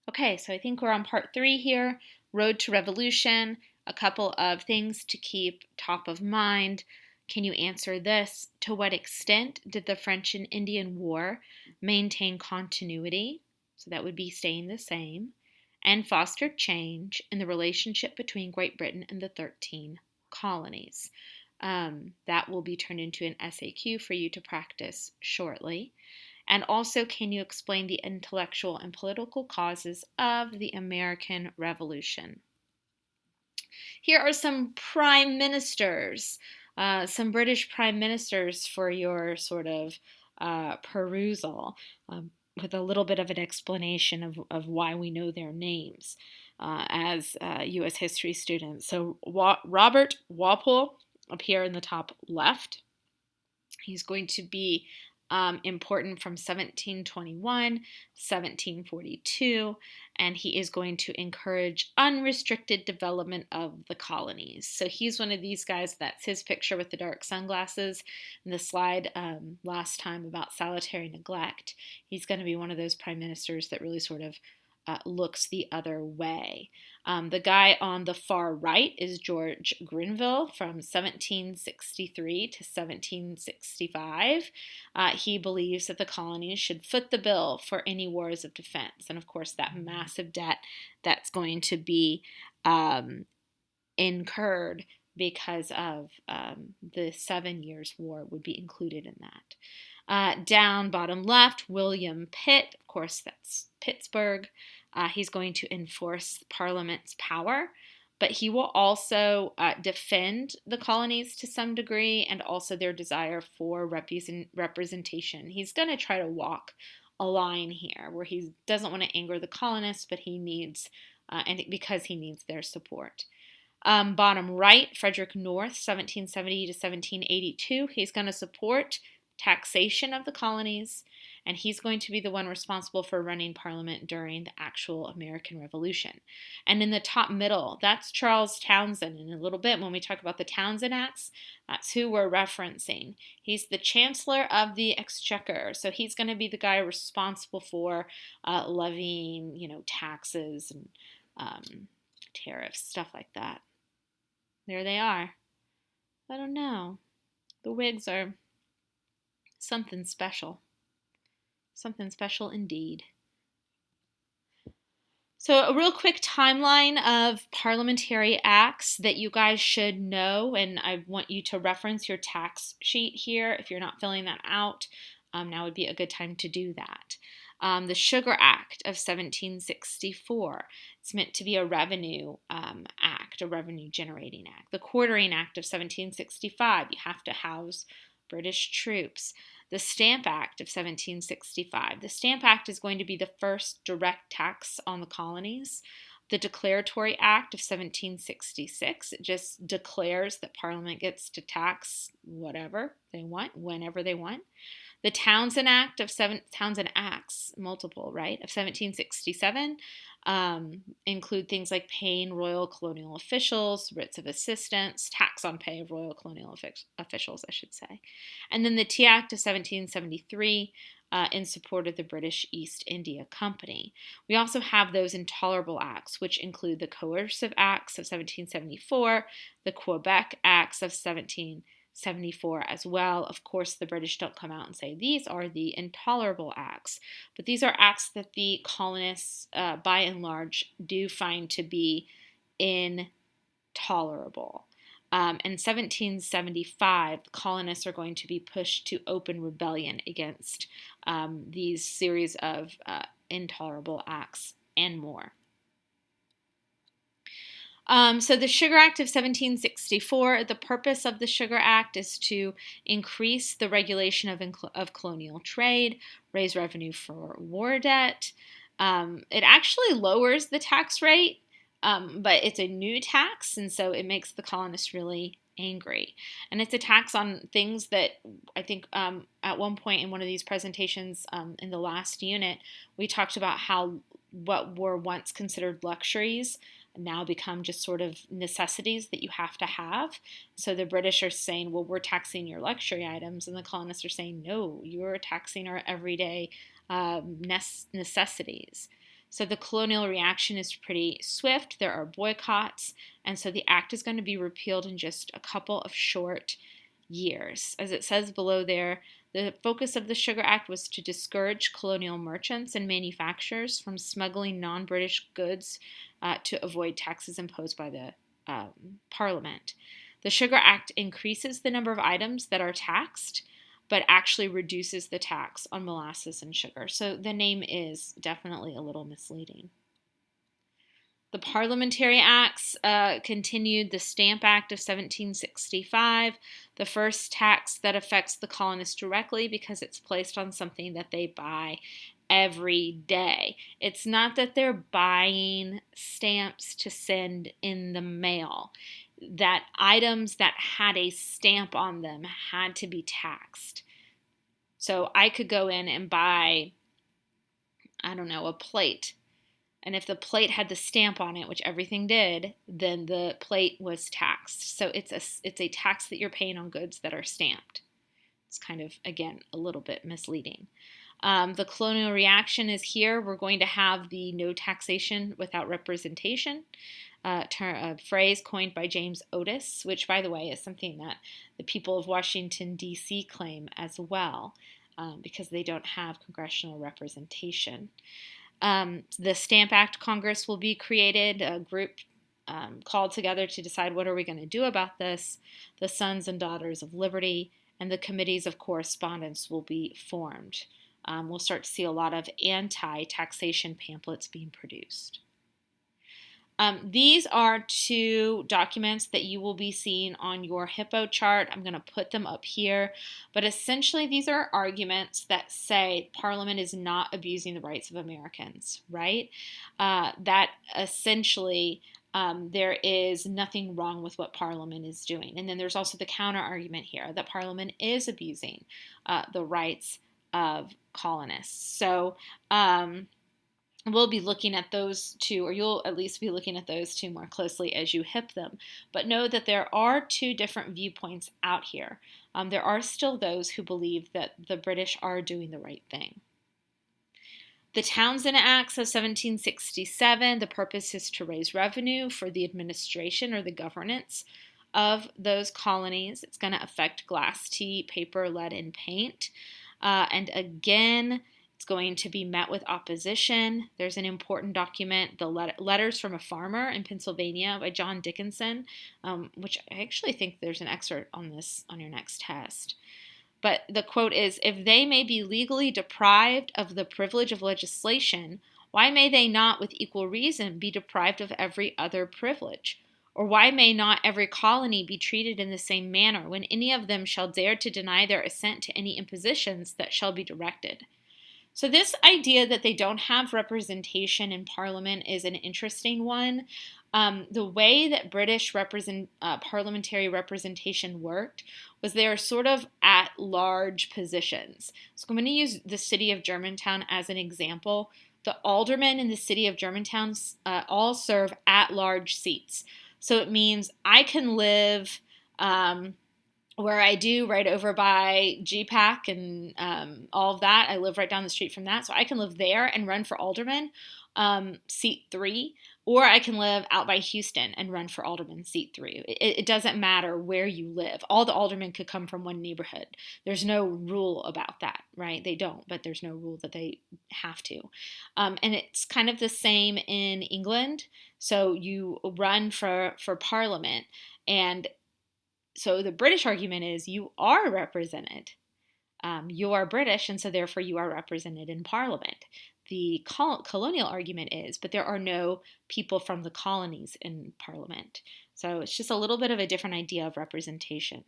Okay, so I think we're on part 3 here, Road to Revolution, a couple of things to keep top of mind. Can you answer this? To what extent did the French and Indian War maintain continuity? So that would be staying the same, and foster change in the relationship between Great Britain and the 13 colonies. That will be turned into an SAQ for you to practice shortly. And also, can you explain the intellectual and political causes of the American Revolution? Here are some prime ministers, some British prime ministers for your sort of perusal, with a little bit of an explanation of why we know their names as U.S. history students. So, Robert Walpole, up here in the top left. He's going to be important from 1721 to 1742, and he is going to encourage unrestricted development of the colonies. So he's one of these guys, that's his picture with the dark sunglasses in the slide last time about salutary neglect. He's going to be one of those prime ministers that really sort of looks the other way. The guy on the far right is George Grenville from 1763 to 1765. He believes that the colonies should foot the bill for any wars of defense. And of course, that massive debt that's going to be incurred because of the 7 Years' War would be included in that. Down bottom left, William Pitt, of course, that's Pittsburgh. He's going to enforce Parliament's power, but he will also defend the colonies to some degree and also their desire for representation. He's going to try to walk a line here where he doesn't want to anger the colonists, but he needs, and because he needs their support. Bottom right, Frederick North, 1770 to 1782. He's going to support taxation of the colonies, and he's going to be the one responsible for running Parliament during the actual American Revolution. And in the top middle, that's Charles Townshend. In a little bit, when we talk about the Townshend Acts, that's who we're referencing. He's the Chancellor of the Exchequer, so he's going to be the guy responsible for levying, taxes and tariffs, stuff like that. There they are. I don't know. The Whigs are something special. Something special indeed. So a real quick timeline of parliamentary acts that you guys should know, and I want you to reference your tax sheet here. If you're not filling that out, now would be a good time to do that. The Sugar Act of 1764. It's meant to be a revenue act, a revenue generating act. The Quartering Act of 1765. You have to house British troops. The Stamp Act of 1765. The Stamp Act is going to be the first direct tax on the colonies. The Declaratory Act of 1766, it just declares that Parliament gets to tax whatever they want, whenever they want. The Townshend Acts, multiple, right, of 1767, include things like paying royal colonial officials, writs of assistance, tax on pay of royal colonial officials, I should say. And then the Tea Act of 1773, in support of the British East India Company. We also have those intolerable acts, which include the Coercive Acts of 1774, the Quebec Acts of 1774 as well. Of course, the British don't come out and say these are the intolerable acts, but these are acts that the colonists, by and large, do find to be intolerable. In 1775, the colonists are going to be pushed to open rebellion against these series of intolerable acts and more. So the Sugar Act of 1764, the purpose of the Sugar Act is to increase the regulation of colonial trade, raise revenue for war debt. It actually lowers the tax rate, but it's a new tax, and so it makes the colonists really angry. And it's a tax on things that I think at one point in one of these presentations in the last unit, we talked about how what were once considered luxuries now become just sort of necessities that you have to have. So the British are saying, well, we're taxing your luxury items, and the colonists are saying, no, you're taxing our everyday necessities. So the colonial reaction is pretty swift. There are boycotts, and so the act is going to be repealed in just a couple of short years. As it says below there, the focus of the Sugar Act was to discourage colonial merchants and manufacturers from smuggling non-British goods to avoid taxes imposed by the Parliament. The Sugar Act increases the number of items that are taxed, but actually reduces the tax on molasses and sugar. So the name is definitely a little misleading. The Parliamentary Acts continued the Stamp Act of 1765, the first tax that affects the colonists directly because it's placed on something that they buy every day. It's not that they're buying stamps to send in the mail. That items that had a stamp on them had to be taxed. So I could go in and buy, I don't know, a plate. And if the plate had the stamp on it, which everything did, then the plate was taxed. So it's a tax that you're paying on goods that are stamped. It's kind of, again, a little bit misleading. The colonial reaction is here. We're going to have the no taxation without representation. A phrase coined by James Otis, which, by the way, is something that the people of Washington, D.C. claim as well, because they don't have congressional representation. The Stamp Act Congress will be created, a group called together to decide what are we going to do about this. The Sons and Daughters of Liberty and the Committees of Correspondence will be formed. We'll start to see a lot of anti-taxation pamphlets being produced. These are two documents that you will be seeing on your Hippo chart. I'm going to put them up here. But essentially, these are arguments that say Parliament is not abusing the rights of Americans, right? That essentially there is nothing wrong with what Parliament is doing. And then there's also the counter argument here that Parliament is abusing the rights of colonists. So, we'll be looking at those two, or you'll at least be looking at those two more closely as you hip them. But know that there are two different viewpoints out here. There are still those who believe that the British are doing the right thing. The Townshend Acts of 1767, the purpose is to raise revenue for the administration or the governance of those colonies. It's going to affect glass, tea, paper, lead, and paint. And again, it's going to be met with opposition. There's an important document, the Letters from a Farmer in Pennsylvania by John Dickinson, which I actually think there's an excerpt on this on your next test. But the quote is, "If they may be legally deprived of the privilege of legislation, why may they not with equal reason be deprived of every other privilege? Or why may not every colony be treated in the same manner when any of them shall dare to deny their assent to any impositions that shall be directed?" So this idea that they don't have representation in Parliament is an interesting one. The way that British parliamentary representation worked was they are sort of at-large positions. So I'm going to use the city of Germantown as an example. The aldermen in the city of Germantown all serve at-large seats. So it means I can live where I do, right over by GPAC and all of that. I live right down the street from that. So I can live there and run for alderman, seat 3, or I can live out by Houston and run for alderman, seat 3. It doesn't matter where you live. All the aldermen could come from one neighborhood. There's no rule about that, right? They don't, but there's no rule that they have to. And it's kind of the same in England. So you run for Parliament, and so the British argument is you are represented. You are British, and so therefore you are represented in Parliament. The colonial argument is, but there are no people from the colonies in Parliament. So it's just a little bit of a different idea of representation.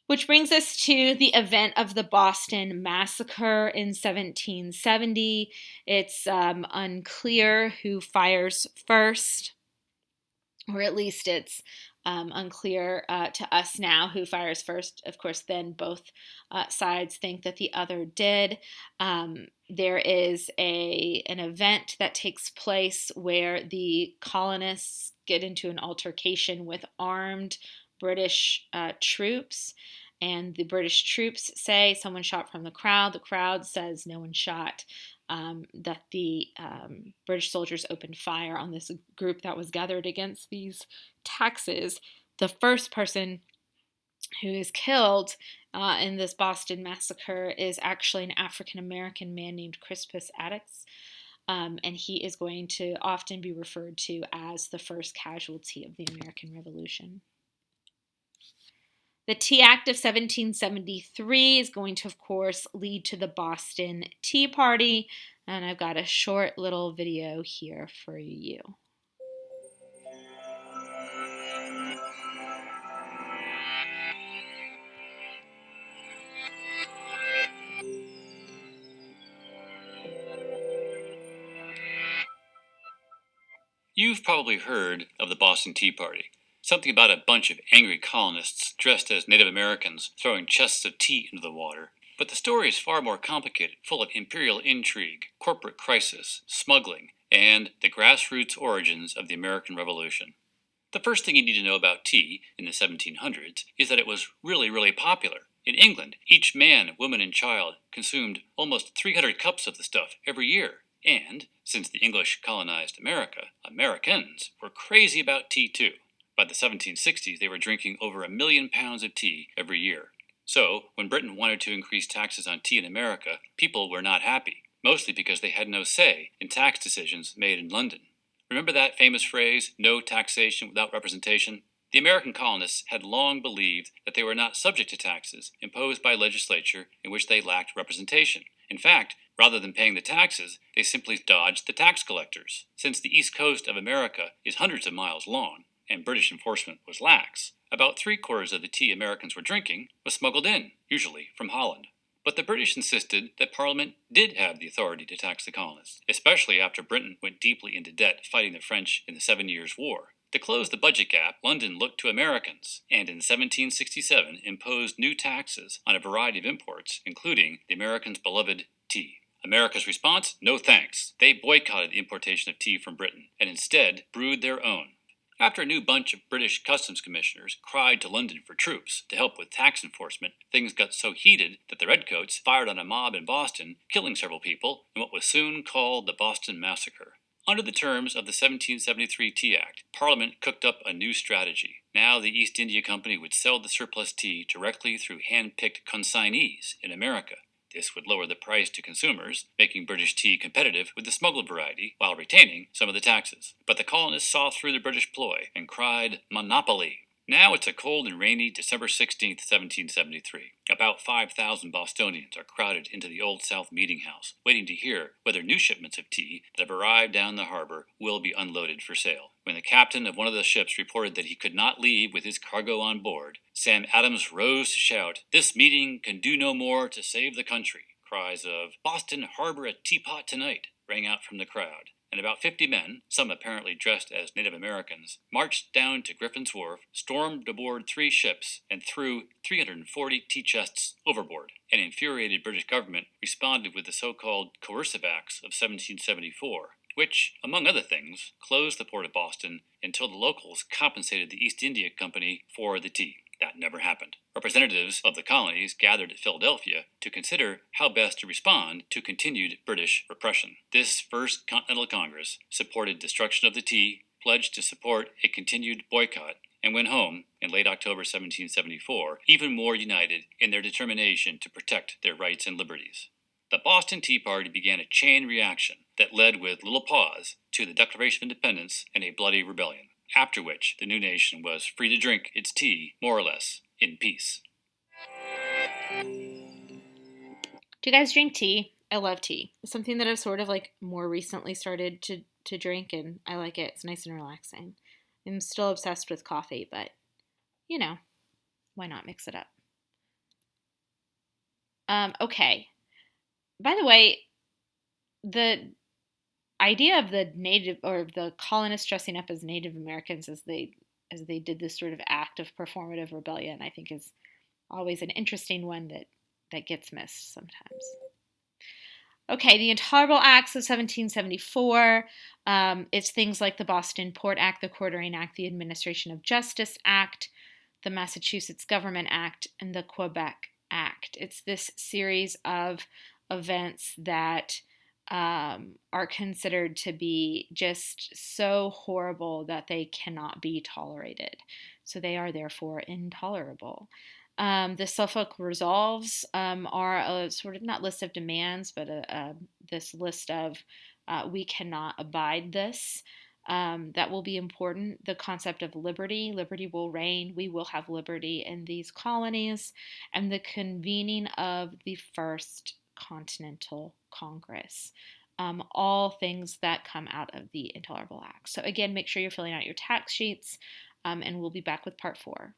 Which brings us to the event of the Boston Massacre in 1770. It's unclear who fires first, or at least it's unclear to us now who fires first. Of course, then both sides think that the other did. There is an event that takes place where the colonists get into an altercation with armed British troops. And the British troops say someone shot from the crowd. The crowd says no one shot. that the British soldiers opened fire on this group that was gathered against these taxes. The first person who is killed in this Boston massacre is actually an African American man named Crispus Attucks. And he is going to often be referred to as the first casualty of the American Revolution. The Tea Act of 1773 is going to, of course, lead to the Boston Tea Party, and I've got a short little video here for you. You've probably heard of the Boston Tea Party. Something about a bunch of angry colonists dressed as Native Americans throwing chests of tea into the water. But the story is far more complicated, full of imperial intrigue, corporate crisis, smuggling, and the grassroots origins of the American Revolution. The first thing you need to know about tea in the 1700s is that it was really popular. In England, each man, woman, and child consumed almost 300 cups of the stuff every year. And, since the English colonized America, Americans were crazy about tea too. By the 1760s, they were drinking over 1 million pounds of tea every year. So, when Britain wanted to increase taxes on tea in America, people were not happy, mostly because they had no say in tax decisions made in London. Remember that famous phrase, no taxation without representation? The American colonists had long believed that they were not subject to taxes imposed by legislature in which they lacked representation. In fact, rather than paying the taxes, they simply dodged the tax collectors. Since the east coast of America is hundreds of miles long, and British enforcement was lax, about 3/4 of the tea Americans were drinking was smuggled in, usually from Holland. But the British insisted that Parliament did have the authority to tax the colonists, especially after Britain went deeply into debt fighting the French in the 7 Years' War. To close the budget gap, London looked to Americans, and in 1767 imposed new taxes on a variety of imports, including the Americans' beloved tea. America's response? No thanks. They boycotted the importation of tea from Britain, and instead brewed their own. After a new bunch of British customs commissioners cried to London for troops to help with tax enforcement, things got so heated that the Redcoats fired on a mob in Boston, killing several people in what was soon called the Boston Massacre. Under the terms of the 1773 Tea Act, Parliament cooked up a new strategy. Now the East India Company would sell the surplus tea directly through hand-picked consignees in America. This would lower the price to consumers, making British tea competitive with the smuggled variety while retaining some of the taxes. But the colonists saw through the British ploy and cried, "Monopoly!" Now it's a cold and rainy December 16th, 1773. About 5,000 Bostonians are crowded into the Old South Meeting House, waiting to hear whether new shipments of tea that have arrived down the harbor will be unloaded for sale. When the captain of one of the ships reported that he could not leave with his cargo on board, Sam Adams rose to shout, "This meeting can do no more to save the country." Cries of, "Boston harbor a teapot tonight," rang out from the crowd. And about 50 men, some apparently dressed as Native Americans, marched down to Griffin's Wharf, stormed aboard 3 ships, and threw 340 tea chests overboard. An infuriated British government responded with the so-called Coercive Acts of 1774, which, among other things, closed the port of Boston until the locals compensated the East India Company for the tea. That never happened. Representatives of the colonies gathered at Philadelphia to consider how best to respond to continued British repression. This First Continental Congress supported destruction of the tea, pledged to support a continued boycott, and went home in late October 1774, even more united in their determination to protect their rights and liberties. The Boston Tea Party began a chain reaction that led with little pause to the Declaration of Independence and a bloody rebellion, after which the new nation was free to drink its tea, more or less, in peace. Do you guys drink tea? I love tea. It's something that I've sort of like more recently started to drink, and I like it. It's nice and relaxing. I'm still obsessed with coffee, but you know, why not mix it up? Okay. By the way, the idea of the native or the colonists dressing up as Native Americans as they did this sort of act of performative rebellion, I think is always an interesting one that gets missed sometimes. Okay, the Intolerable Acts of 1774. It's things like the Boston Port Act, the Quartering Act, the Administration of Justice Act, the Massachusetts Government Act, and the Quebec Act. It's this series of events that are considered to be just so horrible that they cannot be tolerated. So they are therefore intolerable. The Suffolk Resolves are a sort of not list of demands, but this list of we cannot abide this. That will be important. The concept of liberty, liberty will reign, we will have liberty in these colonies, and the convening of the First Continental Congress. All things that come out of the Intolerable Acts. So, again, make sure you're filling out your tax sheets, and we'll be back with part 4.